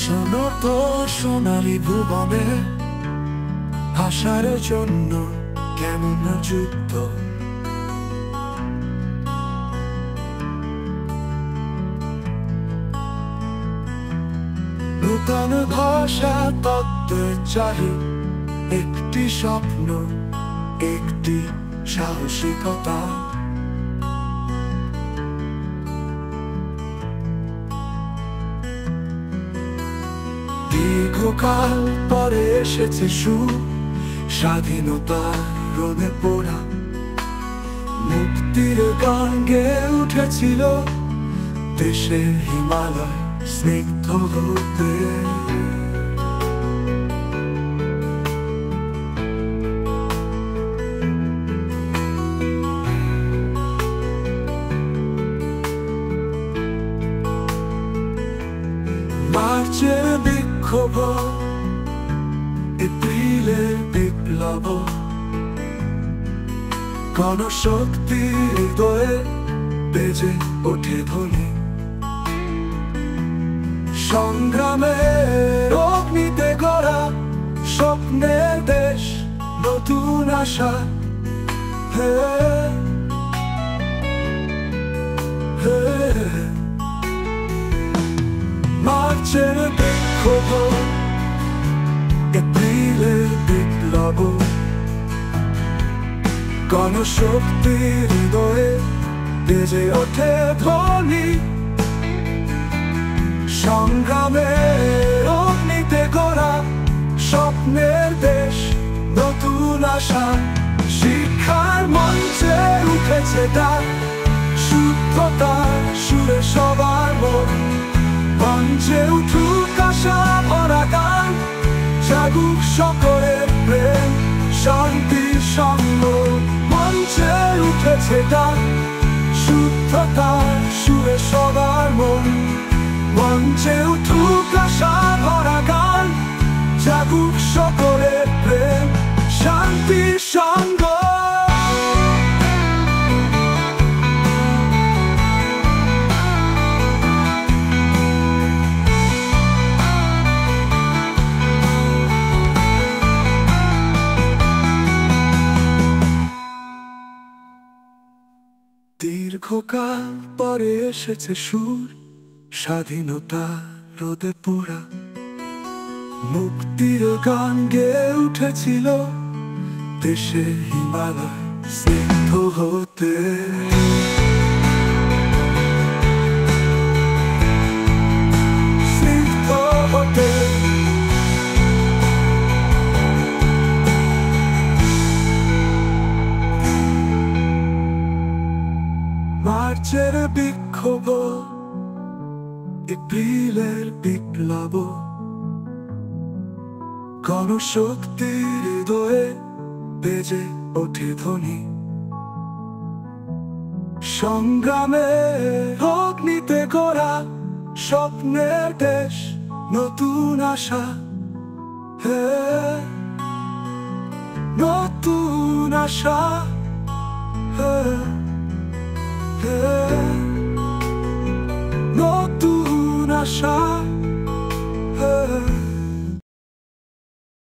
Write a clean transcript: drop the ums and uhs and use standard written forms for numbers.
শোনো তো সোনালী ভুবনে আসার জন্য কেমন যুদ্ধ। নূতন ভাষা তত্ত্বের চাহি একটি স্বপ্ন, একটি সাহসিকতা। দীর্ঘকাল পরে এসেছে সুর, স্বাধীনতার রোদে পোড়া মুক্তির গান গেয়ে উঠেছিল দেশের হিমালয় স্নিগ্ধ হতে। মার্চের বিক্ষোভ, এপ্রিলের বিপ্লব, গণশক্তির হৃদয়ে বেজে ওঠে ধ্বনি। সংগ্রামের অগ্নিতে গড়া স্বপ্নের দেশ, নতুন আশা। হে হে মার্চের বিক্ষোভ, এপ্রিলের বিপ্লব, গণশক্তির হৃদয়ে বেজে ওঠে ধ্বনি। সংগ্রামের অগ্নিতে গড়া স্বপ্নের দেশ, নতুন আশা। শিক্ষার মঞ্চে উঠেছে ডাক, শুদ্ধতার সুরে সবার মন। মঞ্চে উঠুক আশা ভরা গান, জাগুক সকলের প্রেম, শান্তির সঙ্গ। মঞ্চে উঠেছে ডাক, শুদ্ধতার সুরে সবার মন। মঞ্চে উঠুক আশা ভরা গান, জাগুক সকলের প্রেম, শান্তির সঙ্গ। দীর্ঘকাল পরে এসেছে সুর, স্বাধীনতা রোদে পোড়া মুক্তির গান গেয়ে উঠেছিল দেশের হিমালয় স্নিগ্ধ হতে। স্নিগ্ধ হতে মার্চের বিক্ষোভ, এপ্রিলের বিপ্লব, গণশক্তির হৃদয়ে বেজে ওঠে ধ্বনি। সংগ্রামের অগ্নিতে গড়া স্বপ্নের দেশ, নতুন আশা। হে নতুন আশা। হে হে নতুন আশা।